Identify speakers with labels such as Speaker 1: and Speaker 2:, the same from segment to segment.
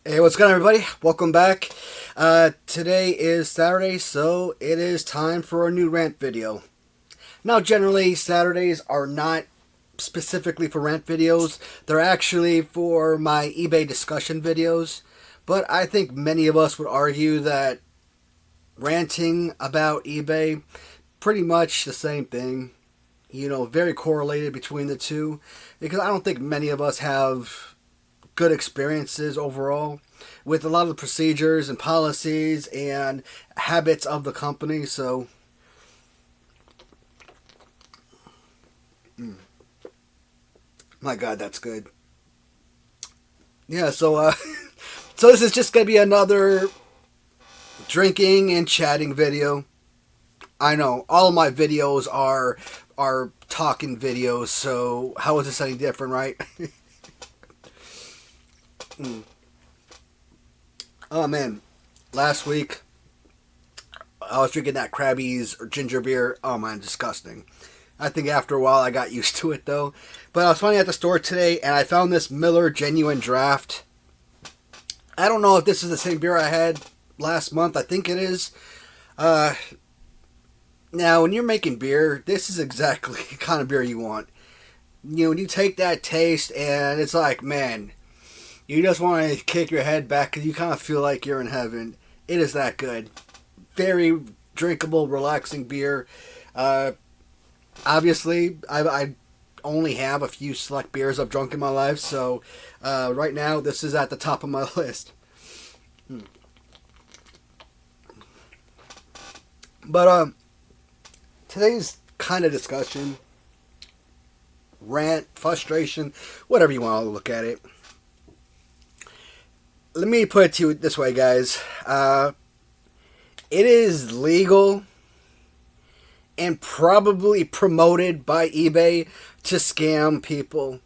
Speaker 1: Hey, what's going on, everybody? Welcome back. Today is Saturday, so it is time for a new rant video. Now, generally, Saturdays are not specifically for rant videos. They're actually for my eBay discussion videos. But I think many of us would argue that ranting about eBay, pretty much the same thing. You know, very correlated between the two. Because I don't think many of us have good experiences overall with a lot of the procedures and policies and habits of the company. So my god, that's good. Yeah, so so this is just gonna be another drinking and chatting video. I know all of my videos are talking videos, so how is this any different, right? Oh man, last week I was drinking that Krabby's ginger beer. Oh man, disgusting. I think after a while I got used to it though. But I was finally at the store today and I found this Miller Genuine Draft. I don't know if this is the same beer I had last month. I think it is. Now, when you're making beer, this is exactly the kind of beer you want. You know, when you take that taste and it's like, man, you just want to kick your head back because you kind of feel like you're in heaven. It is that good. Very drinkable, relaxing beer. Obviously, I only have a few select beers I've drunk in my life, so right now this is at the top of my list. But today's kind of discussion, rant, frustration, whatever you want to look at it. Let me put it to you this way, guys. It is legal and probably promoted by eBay to scam people.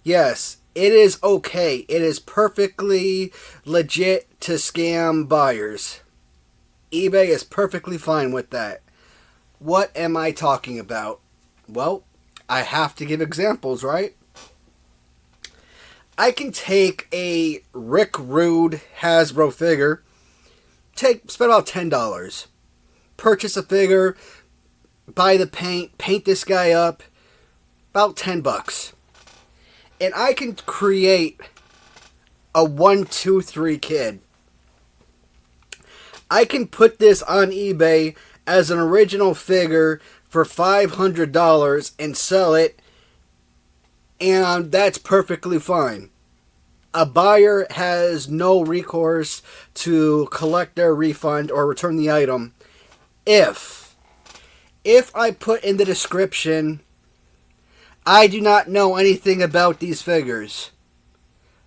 Speaker 1: Yes, it is okay. It is perfectly legit to scam buyers. eBay is perfectly fine with that. What am I talking about? Well, I have to give examples, right? I can take a Rick Rude Hasbro figure, spend about $10, purchase a figure, buy the paint this guy up, about $10. And I can create a 1, 2, 3 kid. I can put this on eBay as an original figure for $500 and sell it, and that's perfectly fine. A buyer has no recourse to collect their refund or return the item if I put in the description, I do not know anything about these figures.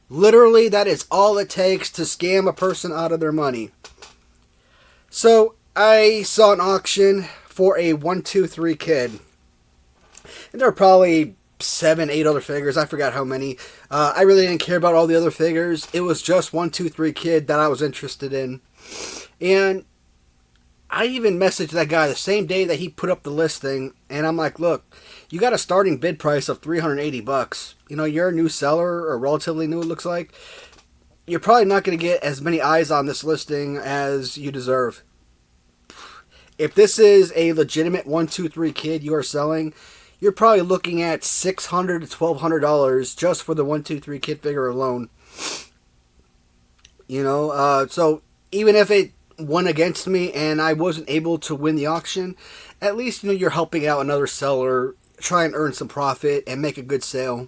Speaker 1: Literally, that is all it takes to scam a person out of their money. So, I saw an auction for a 1, 2, 3 kid. And there are probably 7, 8 other figures. I forgot how many. I really didn't care about all the other figures. It was just 1, 2, 3 kid that I was interested in. And I even messaged that guy the same day that he put up the listing. And I'm like, look, you got a starting bid price of $380. You know, you're a new seller, or relatively new it looks like. You're probably not going to get as many eyes on this listing as you deserve. If this is a legitimate 1, 2, 3 kid you are selling, you're probably looking at $600 to $1,200 just for the 1, 2, 3 kid figure alone. You know, so even if it went against me and I wasn't able to win the auction, at least, you know, you're helping out another seller, try and earn some profit and make a good sale.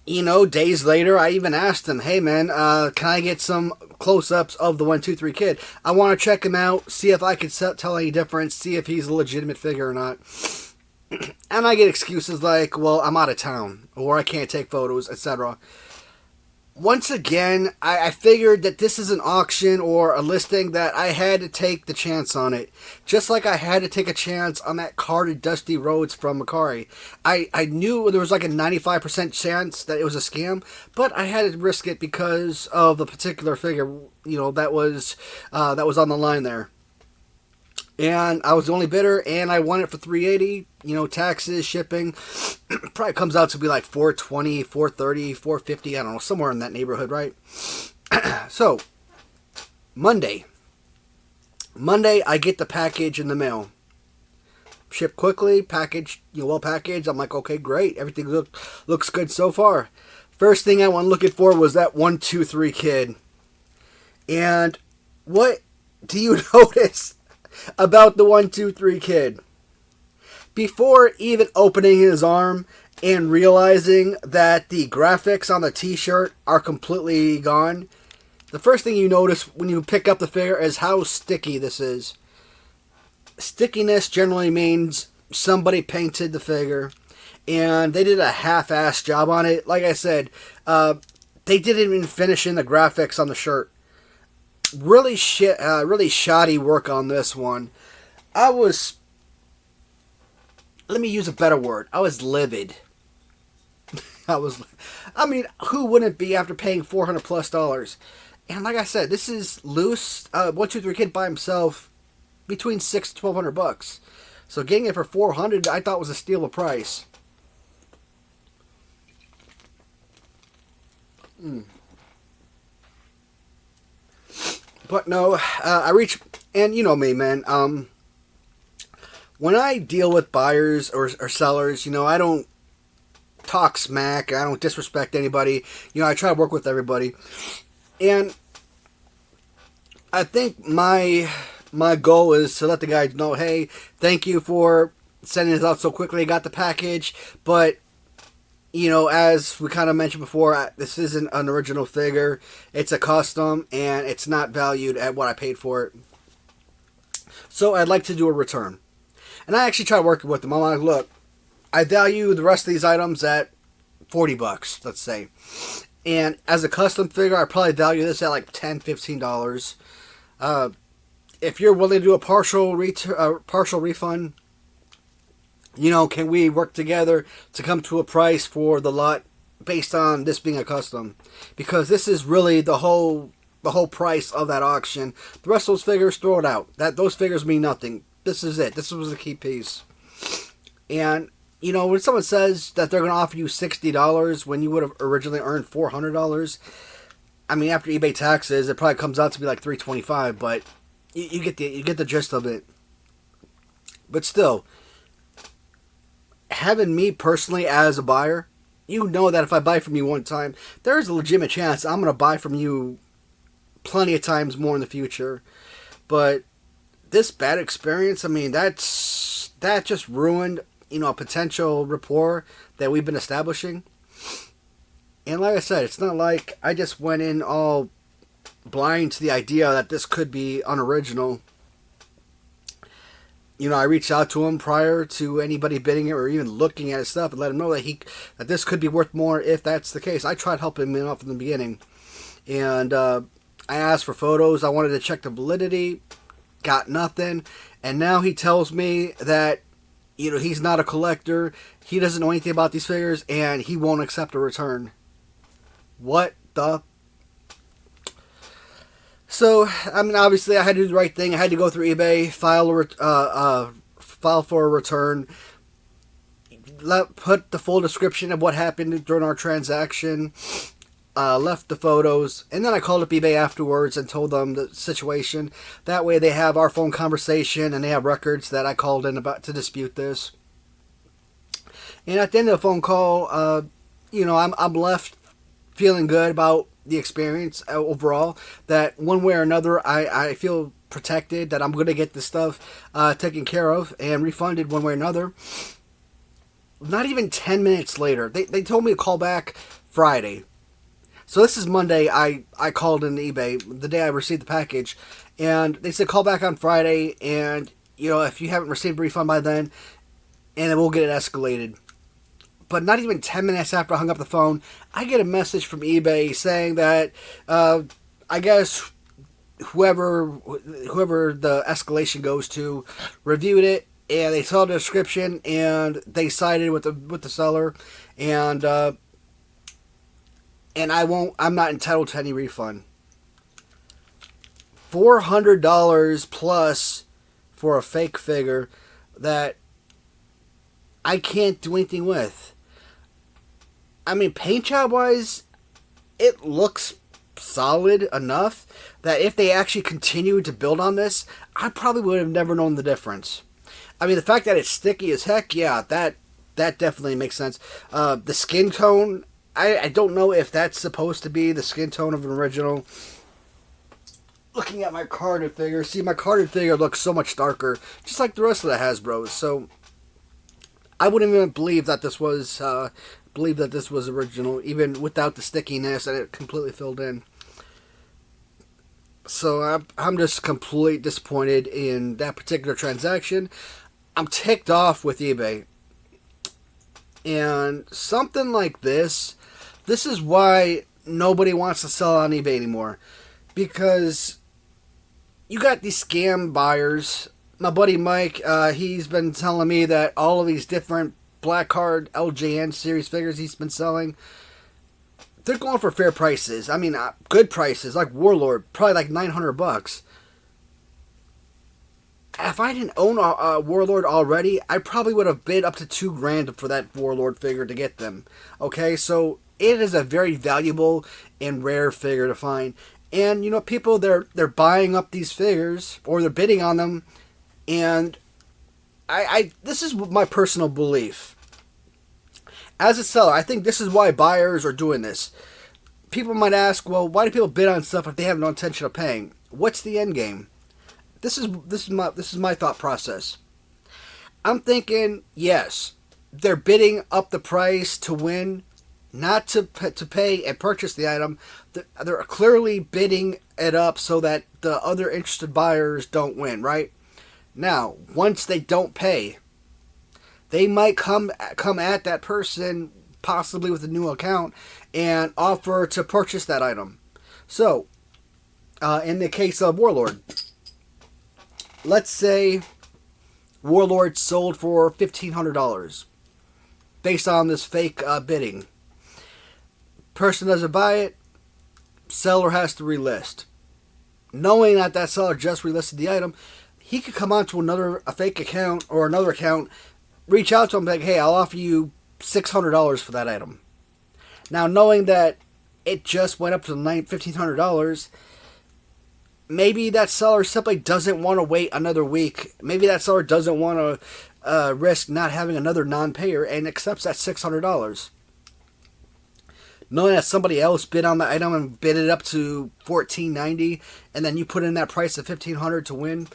Speaker 1: You know, days later, I even asked him, hey man, can I get some close-ups of the 1, 2, 3 kid? I want to check him out, see if I could tell any difference, see if he's a legitimate figure or not. And I get excuses like, well, I'm out of town, or I can't take photos, etc. Once again, I figured that this is an auction or a listing that I had to take the chance on it. Just like I had to take a chance on that carded Dusty Rhodes from Macari. I knew there was like a 95% chance that it was a scam, but I had to risk it because of the particular figure, you know, that was on the line there. And I was the only bidder, and I won it for $380. You know, taxes, shipping, probably comes out to be like $420, $430, $450. I don't know, somewhere in that neighborhood, right? So, Monday, I get the package in the mail. Shipped quickly, packaged, well packaged. I'm like, okay, great. Everything looks good so far. First thing I went looking for was that 123 kid. And what do you notice about the 123 kid? Before even opening his arm and realizing that the graphics on the t-shirt are completely gone, the first thing you notice when you pick up the figure is how sticky this is. Stickiness generally means somebody painted the figure and they did a half-assed job on it. Like I said, they didn't even finish in the graphics on the shirt. Really shoddy work on this one. Let me use a better word. I was livid. Who wouldn't be after paying $400+? And like I said, this is loose. 123 kid by himself, between $600 to $1,200. So getting it for $400, I thought was a steal of price. But no, and you know me, man. When I deal with buyers or sellers, I don't talk smack. I don't disrespect anybody. I try to work with everybody. And I think my goal is to let the guys know, hey, thank you for sending this out so quickly. I got the package, but as we kind of mentioned before, this isn't an original figure. It's a custom, and it's not valued at what I paid for it. So I'd like to do a return. And I actually tried working with them. I'm like, look, I value the rest of these items at $40, let's say. And as a custom figure, I probably value this at like $10, $15. If you're willing to do a partial refund, can we work together to come to a price for the lot based on this being a custom? Because this is really the whole price of that auction. The rest of those figures, throw it out. Those figures mean nothing. This is it. This was the key piece. And when someone says that they're going to offer you $60 when you would have originally earned $400, after eBay taxes, it probably comes out to be like $325. But you get the gist of it. But still, having me personally as a buyer, that if I buy from you one time, there is a legitimate chance I'm going to buy from you plenty of times more in the future. But this bad experience, that just ruined, a potential rapport that we've been establishing. And like I said, it's not like I just went in all blind to the idea that this could be unoriginal. I reached out to him prior to anybody bidding it or even looking at his stuff and let him know that this could be worth more if that's the case. I tried helping him out from the beginning. And I asked for photos. I wanted to check the validity. Got nothing. And now he tells me that, he's not a collector. He doesn't know anything about these figures. And he won't accept a return. What the... So, obviously, I had to do the right thing. I had to go through eBay, file for a return, put the full description of what happened during our transaction, left the photos, and then I called up eBay afterwards and told them the situation. That way, they have our phone conversation and they have records that I called in about to dispute this. And at the end of the phone call, I'm left feeling good about the experience overall, that one way or another I feel protected, that I'm going to get this stuff taken care of and refunded one way or another. Not even 10 minutes later, they told me to call back Friday. So this is Monday. I called in eBay the day I received the package, and they said call back on Friday, and if you haven't received a refund by then, and then we'll get it escalated. But not even 10 minutes after I hung up the phone, I get a message from eBay saying that I guess whoever the escalation goes to reviewed it, and they saw the description, and they sided with the seller, and I'm not entitled to any refund. $400 plus for a fake figure that I can't do anything with. I mean, paint job wise, it looks solid enough that if they actually continued to build on this, I probably would have never known the difference. I mean, the fact that it's sticky as heck, yeah, that definitely makes sense. The skin tone, I don't know if that's supposed to be the skin tone of an original. Looking at my carded figure, see, my carded figure looks so much darker, just like the rest of the Hasbros. So I wouldn't even believe that this was original, even without the stickiness and it completely filled in. So I'm just completely disappointed in that particular transaction. I'm ticked off with eBay. And something like this is why nobody wants to sell on eBay anymore. Because you got these scam buyers. My buddy Mike, he's been telling me that all of these different Black Card LJN series figures he's been selling, they're going for fair prices. I mean, good prices, like Warlord, probably like $900. If I didn't own a Warlord already, I probably would have bid up to $2,000 for that Warlord figure to get them. Okay, so it is a very valuable and rare figure to find. And, you know, people, they're buying up these figures, or they're bidding on them, and this is my personal belief. As a seller, I think this is why buyers are doing this. People might ask, well, why do people bid on stuff if they have no intention of paying? What's the end game? This is my thought process. I'm thinking, yes, they're bidding up the price to win, not to pay and purchase the item. They're clearly bidding it up so that the other interested buyers don't win, right? Now, once they don't pay, they might come at that person, possibly with a new account, and offer to purchase that item. So, in the case of Warlord, let's say Warlord sold for $1,500 based on this fake bidding. Person doesn't buy it, seller has to relist. Knowing that seller just relisted the item, he could come onto a fake account or another account, reach out to him, like, hey, I'll offer you $600 for that item. Now, knowing that it just went up to $1,500, maybe that seller simply doesn't want to wait another week. Maybe that seller doesn't want to risk not having another non-payer and accepts that $600. Knowing that somebody else bid on the item and bid it up to $1,490, and then you put in that price of $1,500 to win.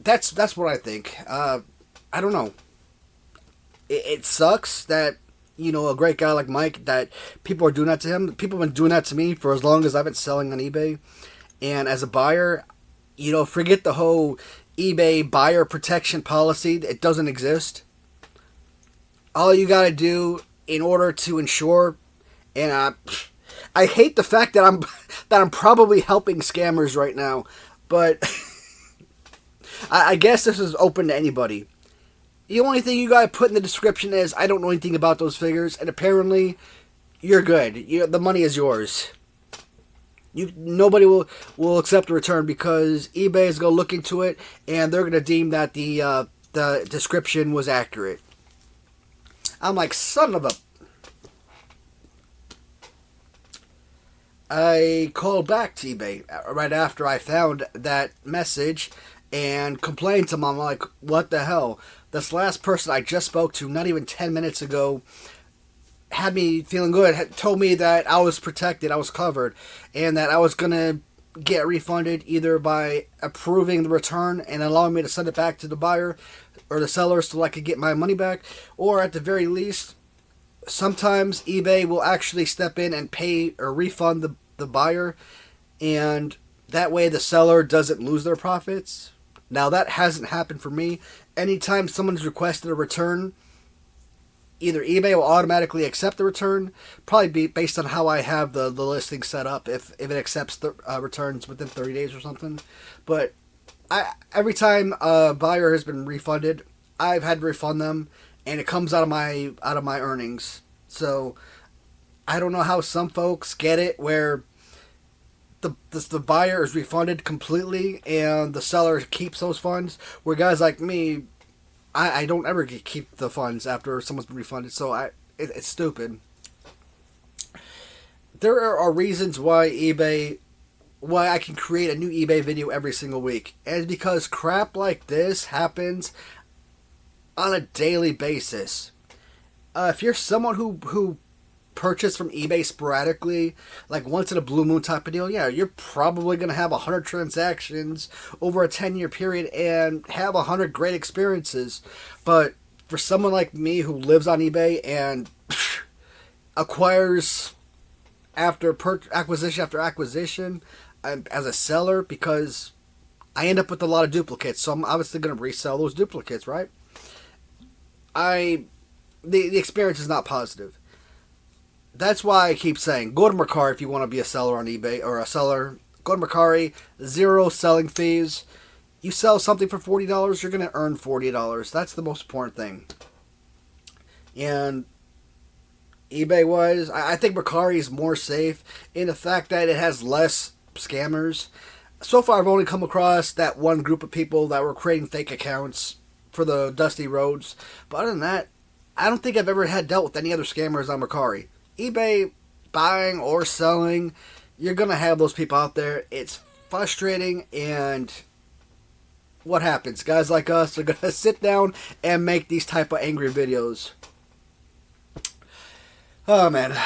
Speaker 1: That's what I think. I don't know. It sucks that, you know, a great guy like Mike, that people are doing that to him. People have been doing that to me for as long as I've been selling on eBay. And as a buyer, you know, forget the whole eBay buyer protection policy. It doesn't exist. All you gotta do in order to ensure, and I hate the fact that I'm probably helping scammers right now, but I guess this is open to anybody. The only thing you gotta put in the description is, I don't know anything about those figures, and apparently you're good. The money is yours. Nobody will accept a return because eBay is gonna look into it and they're gonna deem that the description was accurate. I'm like, son of a... I called back to eBay right after I found that message and complained to them. I'm like, what the hell? This last person I just spoke to, not even 10 minutes ago, had me feeling good, had told me that I was protected, I was covered, and that I was going to get refunded either by approving the return and allowing me to send it back to the buyer or the seller so I could get my money back, or at the very least, sometimes eBay will actually step in and pay or refund the buyer, and that way the seller doesn't lose their profits. Now, that hasn't happened for me. Anytime someone's requested a return, either eBay will automatically accept the return, probably be based on how I have the listing set up, if it accepts the returns within 30 days or something. But every time a buyer has been refunded, I've had to refund them, and it comes out of my earnings. So I don't know how some folks get it, where the buyer is refunded completely and the seller keeps those funds. Where guys like me, I don't ever keep the funds after someone's been refunded. So it's stupid. There are reasons why I can create a new eBay video every single week. And because crap like this happens on a daily basis. If you're someone who purchase from eBay sporadically, like once in a blue moon type of deal, yeah, you're probably going to have 100 transactions over a 10-year period and have 100 great experiences. But for someone like me who lives on eBay and acquires acquisition after acquisition as a seller, because I end up with a lot of duplicates, so I'm obviously going to resell those duplicates, right? The experience is not positive. That's why I keep saying, go to Mercari if you want to be a seller on eBay, or a seller. Go to Mercari, 0 selling fees. You sell something for $40, you're going to earn $40. That's the most important thing. And eBay-wise, I think Mercari is more safe in the fact that it has less scammers. So far, I've only come across that one group of people that were creating fake accounts for the dusty roads. But other than that, I don't think I've ever had dealt with any other scammers on Mercari. eBay, buying or selling, you're going to have those people out there. It's frustrating, and what happens? Guys like us are going to sit down and make these type of angry videos. Oh, man.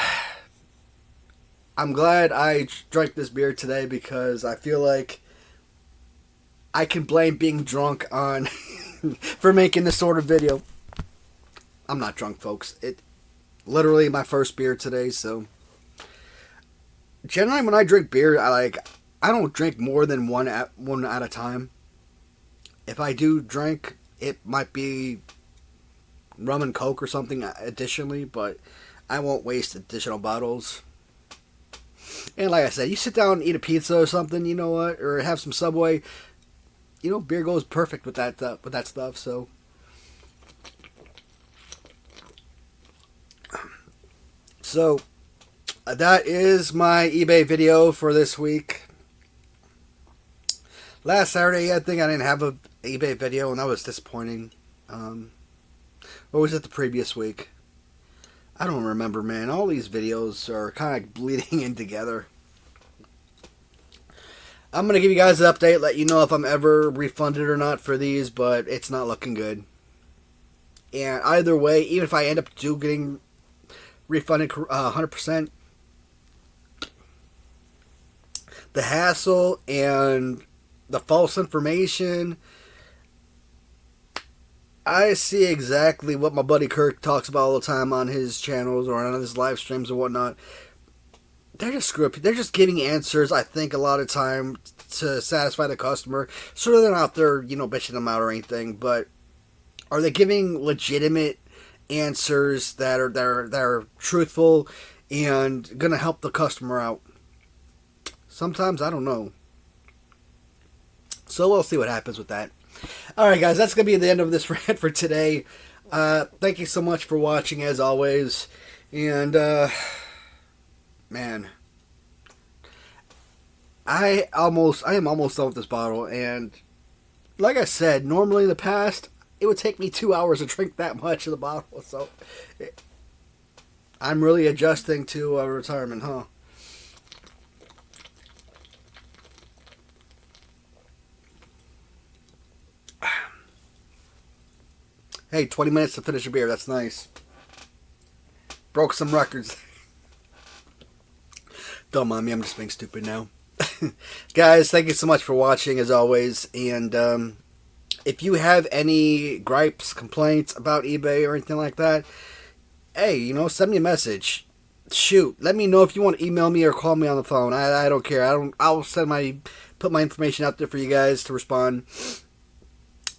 Speaker 1: I'm glad I drank this beer today because I feel like I can blame being drunk on for making this sort of video. I'm not drunk, folks. It literally my first beer today, so generally when I drink beer, I don't drink more than one at a time. If I do drink, it might be rum and coke or something additionally, but I won't waste additional bottles. And like I said, you sit down and eat a pizza or something, you know what, or have some Subway, you know, beer goes perfect with that stuff. So that is my eBay video for this week. Last Saturday, I think I didn't have an eBay video, and that was disappointing. Or was it the previous week? I don't remember, man. All these videos are kind of bleeding in together. I'm going to give you guys an update, let you know if I'm ever refunded or not for these, but it's not looking good. And either way, even if I end up getting refunded 100%, the hassle and the false information, I see exactly what my buddy Kirk talks about all the time on his channels or on his live streams and whatnot. They're just screw up. They're just giving answers, I think, a lot of time to satisfy the customer. So they're not out there, bitching them out or anything. But are they giving legitimate answers that are truthful and going to help the customer out? Sometimes, I don't know. So we'll see what happens with that. Alright guys, that's going to be the end of this rant for today. Thank you so much for watching as always. And, man, I am almost done with this bottle. And like I said, normally in the past, it would take me 2 hours to drink that much of the bottle. So, I'm really adjusting to retirement, huh? Hey, 20 minutes to finish a beer. That's nice. Broke some records. Don't mind me. I'm just being stupid now. Guys, thank you so much for watching, as always. And if you have any gripes, complaints about eBay or anything like that, hey, send me a message. Shoot. Let me know if you want to email me or call me on the phone. I don't care. I'll put my information out there for you guys to respond.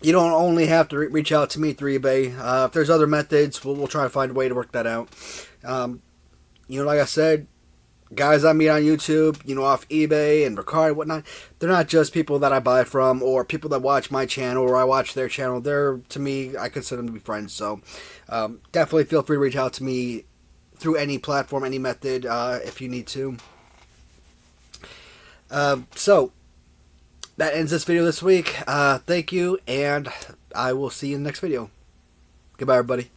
Speaker 1: You don't only have to reach out to me through eBay. If there's other methods, we'll try to find a way to work that out. Like I said, guys I meet on YouTube, off eBay and Mercari and whatnot, they're not just people that I buy from or people that watch my channel or I watch their channel. They're, to me, I consider them to be friends. So definitely feel free to reach out to me through any platform, any method, if you need to. So, that ends this video this week. Thank you, and I will see you in the next video. Goodbye, everybody.